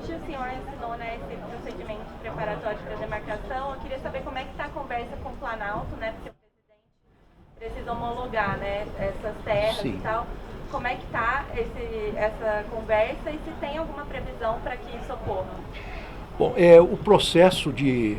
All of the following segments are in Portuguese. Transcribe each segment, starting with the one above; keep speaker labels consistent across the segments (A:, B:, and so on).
A: hoje o senhor ensinou, né, esse procedimento preparatório para demarcação. Eu queria saber como é que está a conversa com o Planalto, né, porque o presidente precisa homologar, né, essas terras
B: Sim.
A: e tal. Como é que está essa conversa e se tem alguma previsão para que isso ocorra?
B: Bom, o processo de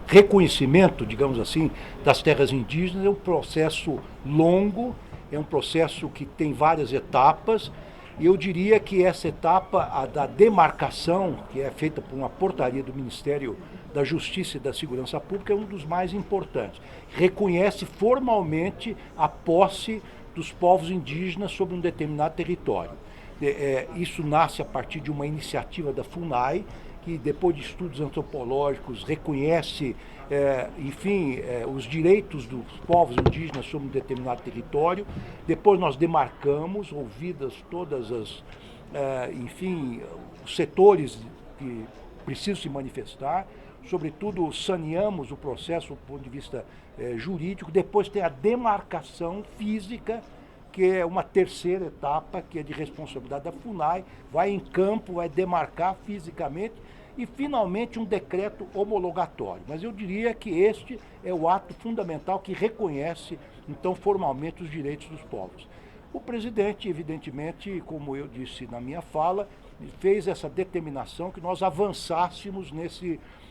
B: reconhecimento, digamos assim, das terras indígenas é um processo longo, é um processo que tem várias etapas, e eu diria que essa etapa, a da demarcação, que é feita por uma portaria do Ministério da Justiça e da Segurança Pública, é um dos mais importantes. Reconhece formalmente a posse dos povos indígenas sobre um determinado território. Isso nasce a partir de uma iniciativa da FUNAI, que depois de estudos antropológicos reconhece, os direitos dos povos indígenas sobre um determinado território. Depois nós demarcamos, ouvidas todas as, os setores que precisam se manifestar, sobretudo saneamos o processo do ponto de vista jurídico. Depois tem a demarcação física, que é uma terceira etapa, que é de responsabilidade da FUNAI, vai em campo, vai demarcar fisicamente, e finalmente um decreto homologatório. Mas eu diria que este é o ato fundamental que reconhece, então, formalmente os direitos dos povos. O presidente, evidentemente, como eu disse na minha fala, fez essa determinação que nós avançássemos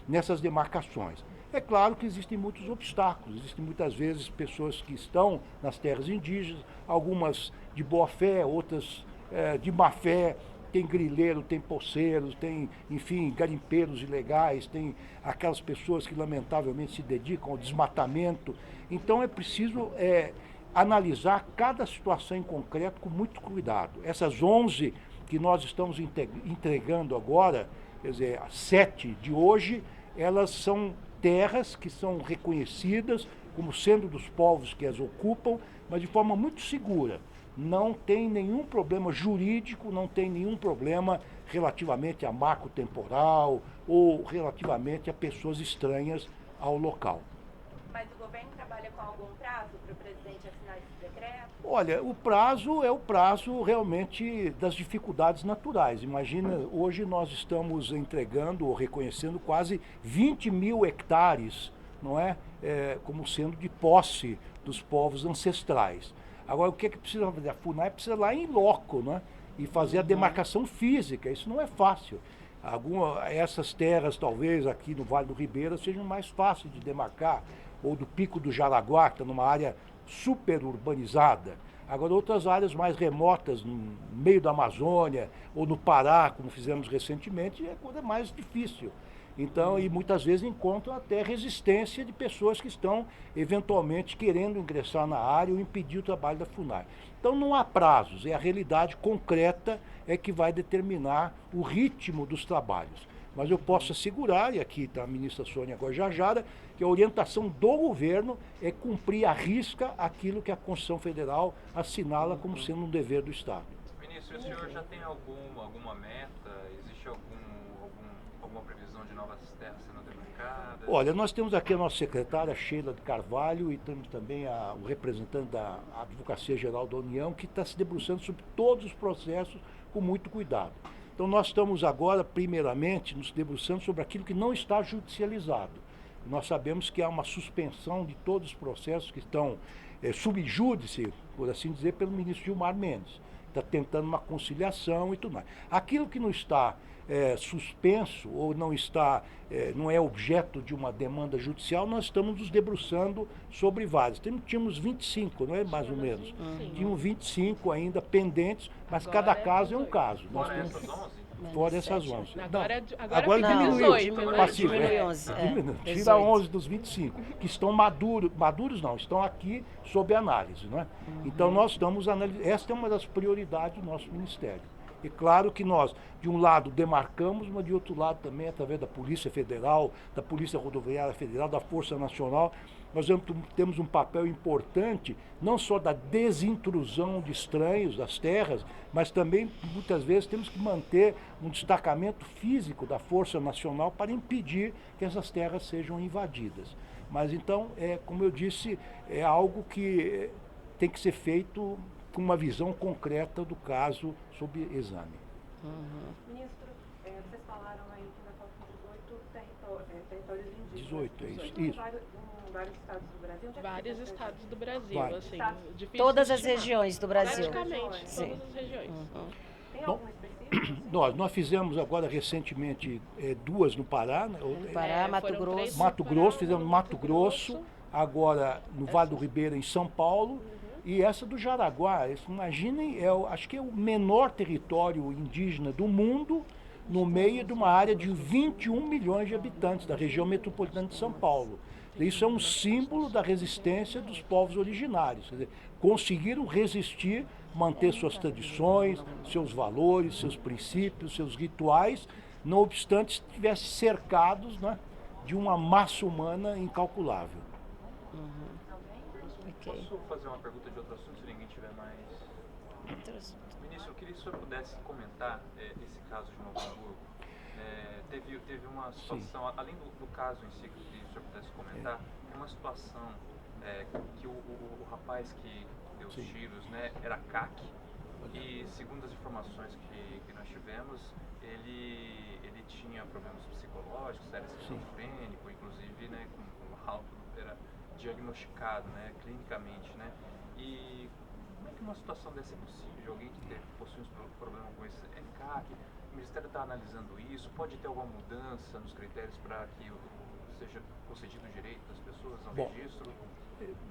B: nessas demarcações. É claro que existem muitos obstáculos, existem muitas vezes pessoas que estão nas terras indígenas, algumas de boa fé, outras de má fé. Tem grileiro, tem poceiros, tem, enfim, garimpeiros ilegais, tem aquelas pessoas que lamentavelmente se dedicam ao desmatamento. Então é preciso analisar cada situação em concreto com muito cuidado. Essas 11 que nós estamos entregando agora, quer dizer, as 7 de hoje, elas são terras que são reconhecidas como sendo dos povos que as ocupam, mas de forma muito segura. Não tem nenhum problema jurídico, não tem nenhum problema relativamente a marco temporal ou relativamente a pessoas estranhas ao local.
A: Mas o governo trabalha com algum prazo para o presidente assinar esse decreto?
B: Olha, o prazo é o prazo realmente das dificuldades naturais. Imagina, hoje nós estamos entregando ou reconhecendo quase 20 mil hectares, não é? Como sendo de posse dos povos ancestrais. Agora, o que é que precisa fazer? A FUNAI precisa ir lá em loco, né? E fazer a demarcação física. Isso não é fácil. Essas terras, talvez, aqui no Vale do Ribeira, sejam mais fáceis de demarcar, ou do Pico do Jaraguá, que está numa área super urbanizada. Agora, outras áreas mais remotas, no meio da Amazônia, ou no Pará, como fizemos recentemente, é coisa mais difícil. Então, e muitas vezes encontram até resistência de pessoas que estão eventualmente querendo ingressar na área ou impedir o trabalho da FUNAI. Então não há prazos, é a realidade concreta que vai determinar o ritmo dos trabalhos. Mas eu posso assegurar, e aqui está a ministra Sônia Guajajara, que a orientação do governo é cumprir à risca aquilo que a Constituição Federal assinala como sendo um dever do Estado.
C: Ministro, o senhor já tem alguma meta? Existe alguma previsão de novas terras sendo demarcadas?
B: Olha, nós temos aqui a nossa secretária Sheila de Carvalho e temos também o representante da Advocacia Geral da União, que está se debruçando sobre todos os processos com muito cuidado. Então nós estamos agora, primeiramente, nos debruçando sobre aquilo que não está judicializado. Nós sabemos que há uma suspensão de todos os processos que estão sub júdice, por assim dizer, pelo ministro Gilmar Mendes. Está tentando uma conciliação e tudo mais. Aquilo que não está suspenso ou não é objeto de uma demanda judicial, nós estamos nos debruçando sobre vários. Tínhamos 25, não é mais ou menos? Tínhamos 25 ainda pendentes, mas
A: Agora
B: cada caso é um caso.
C: Fora
B: nós temos,
C: essas 11?
B: fora essas 11.
A: Agora fica
B: diminuiu.
A: 18, né?
B: Passivo,
D: Diminuiu 11,
B: Tira
D: 18.
B: 11 dos 25, que estão maduros não, estão aqui sob análise. Não é? Então nós estamos analisando, esta é uma das prioridades do nosso Ministério. E claro que nós, de um lado, demarcamos, mas de outro lado também, através da Polícia Federal, da Polícia Rodoviária Federal, da Força Nacional, nós temos um papel importante, não só da desintrusão de estranhos das terras, mas também, muitas vezes, temos que manter um destacamento físico da Força Nacional para impedir que essas terras sejam invadidas. Mas então, como eu disse, é algo que tem que ser feito com uma visão concreta do caso sob exame.
A: Ministro, Vocês falaram aí que ainda faltam 18 territórios indígenas.
B: 18, é isso.
A: Em
B: Isso.
A: vários estados do Brasil? Onde é que
D: Vários
A: fica essa
D: estados do Brasil,
B: Vários.
D: assim.
A: Tá.
D: Difícil
E: Todas
D: de
E: as
D: estimar.
E: regiões do Brasil.
D: Praticamente,
E: Sim.
D: todas as regiões.
A: Tem
B: Bom,
A: algum específico? Assim?
B: Nós fizemos agora recentemente 2 no Pará, né?
E: No Pará, Mato
D: foram
E: Grosso.
D: três
B: Mato
D: no
B: Grosso,
D: Pará,
B: fizemos
D: no
B: Mato Grosso, agora no Vale do Ribeira, em São Paulo, e essa do Jaraguá. Imaginem, acho que é o menor território indígena do mundo, no meio de uma área de 21 milhões de habitantes, da região metropolitana de São Paulo. Isso é um símbolo da resistência dos povos originários. Quer dizer, conseguiram resistir, manter suas tradições, seus valores, seus princípios, seus rituais, não obstante estivessem cercados, né, de uma massa humana incalculável.
E: Ok.
C: Posso fazer uma pergunta de outro assunto, se ninguém tiver mais? Ministro, eu queria que o senhor pudesse comentar esse caso de Novo Hamburgo. Teve uma situação, além do caso em si, que o senhor pudesse comentar, tem uma situação que o rapaz que deu os tiros, né, era CAC, e segundo as informações que nós tivemos, ele tinha problemas psicológicos, era esquizofrênico, inclusive, né, com alto, era diagnosticado, né, clinicamente, né, e como é que uma situação dessa é possível? De alguém que possui um problema com esse CAC, o Ministério está analisando isso, pode ter alguma mudança nos critérios para que seja concedido o direito das pessoas ao registro?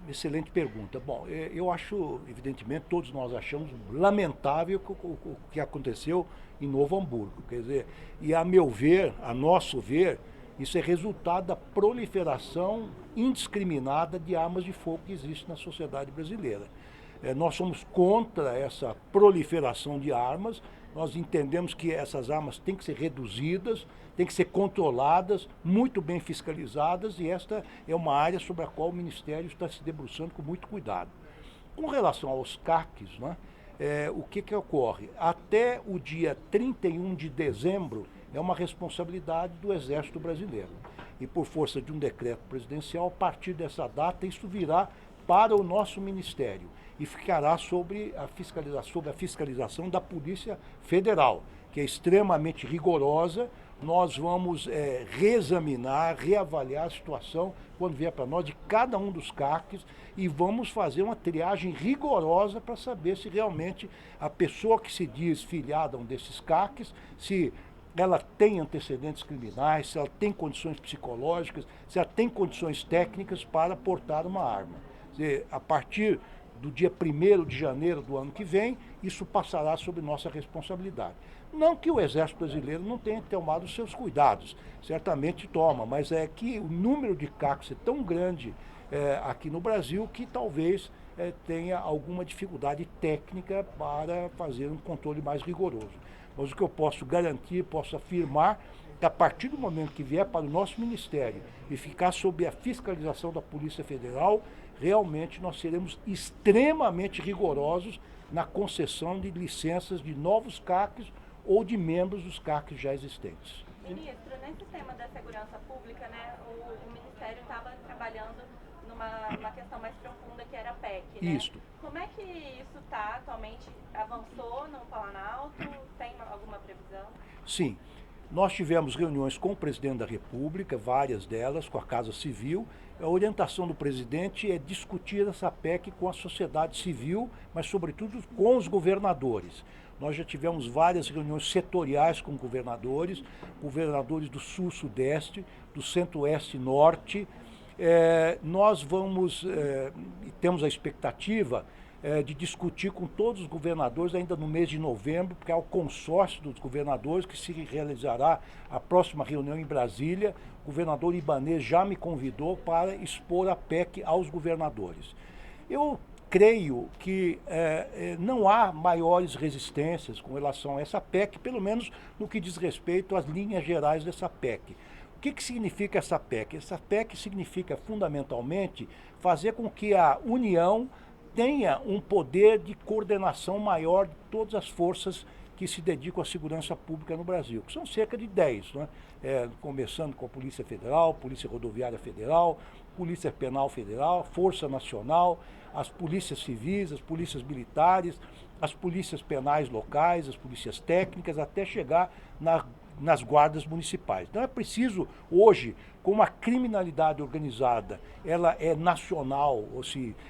B: Excelente pergunta. Bom, eu acho, evidentemente, todos nós achamos lamentável o que aconteceu em Novo Hamburgo. Quer dizer, e a meu ver, a nosso ver, isso é resultado da proliferação indiscriminada de armas de fogo que existe na sociedade brasileira. Nós somos contra essa proliferação de armas, nós entendemos que essas armas têm que ser reduzidas, têm que ser controladas, muito bem fiscalizadas, e esta é uma área sobre a qual o Ministério está se debruçando com muito cuidado. Com relação aos CACs, né, o que ocorre? Até o dia 31 de dezembro é uma responsabilidade do Exército Brasileiro. E por força de um decreto presidencial, a partir dessa data, isso virá para o nosso Ministério e ficará sob a fiscalização da Polícia Federal, que é extremamente rigorosa. Nós vamos reexaminar, reavaliar a situação quando vier para nós de cada um dos CACs e vamos fazer uma triagem rigorosa para saber se realmente a pessoa que se diz filiada a um desses CACs, se ela tem antecedentes criminais, se ela tem condições psicológicas, se ela tem condições técnicas para portar uma arma. Quer dizer, a partir do dia 1º de janeiro do ano que vem, isso passará sob nossa responsabilidade. Não que o Exército Brasileiro não tenha tomado os seus cuidados, certamente toma, mas é que o número de CACs é tão grande aqui no Brasil que talvez tenha alguma dificuldade técnica para fazer um controle mais rigoroso. Mas o que eu posso garantir, posso afirmar, que a partir do momento que vier para o nosso Ministério e ficar sob a fiscalização da Polícia Federal, realmente nós seremos extremamente rigorosos na concessão de licenças de novos CACs ou de membros dos CACs já existentes.
A: Ministro, nesse tema da segurança pública, né, o Ministério estava trabalhando numa questão mais profunda que era a PEC, né?
B: Isto.
A: Como é que isso está atualmente? Avançou no Planalto? Tem alguma previsão?
B: Sim. Nós tivemos reuniões com o presidente da República, várias delas, com a Casa Civil. A orientação do presidente é discutir essa PEC com a sociedade civil, mas sobretudo com os governadores. Nós já tivemos várias reuniões setoriais com governadores do Sul, Sudeste, do Centro-Oeste e Norte. Nós temos a expectativa de discutir com todos os governadores ainda no mês de novembro, porque é o consórcio dos governadores que se realizará a próxima reunião em Brasília. O governador Ibanez já me convidou para expor a PEC aos governadores. Eu creio que não há maiores resistências com relação a essa PEC, pelo menos no que diz respeito às linhas gerais dessa PEC. O que significa essa PEC? Essa PEC significa, fundamentalmente, fazer com que a União tenha um poder de coordenação maior de todas as forças que se dedicam à segurança pública no Brasil, que são cerca de 10, né? Começando com a Polícia Federal, Polícia Rodoviária Federal, Polícia Penal Federal, Força Nacional, as polícias civis, as polícias militares, as polícias penais locais, as polícias técnicas, até chegar na nas guardas municipais. Então é preciso, hoje, como a criminalidade organizada ela é nacional,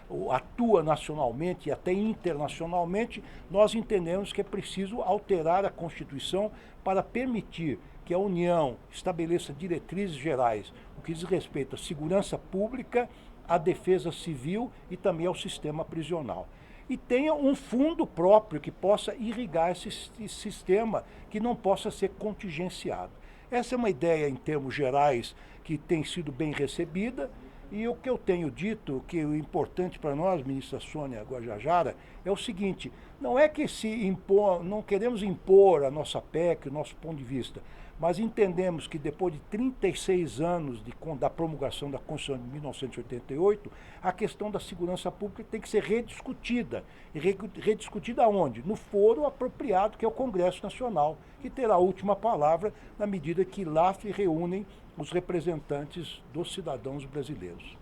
B: ou atua nacionalmente e até internacionalmente, nós entendemos que é preciso alterar a Constituição para permitir que a União estabeleça diretrizes gerais, o que diz respeito à segurança pública, à defesa civil e também ao sistema prisional. E tenha um fundo próprio que possa irrigar esse sistema, que não possa ser contingenciado. Essa é uma ideia, em termos gerais, que tem sido bem recebida, e o que eu tenho dito, que o importante para nós, ministra Sônia Guajajara, é o seguinte: não é que não queremos impor a nossa PEC, o nosso ponto de vista, mas entendemos que depois de 36 anos da promulgação da Constituição de 1988, a questão da segurança pública tem que ser rediscutida. E rediscutida onde? No foro apropriado, que é o Congresso Nacional, que terá a última palavra na medida que lá se reúnem os representantes dos cidadãos brasileiros.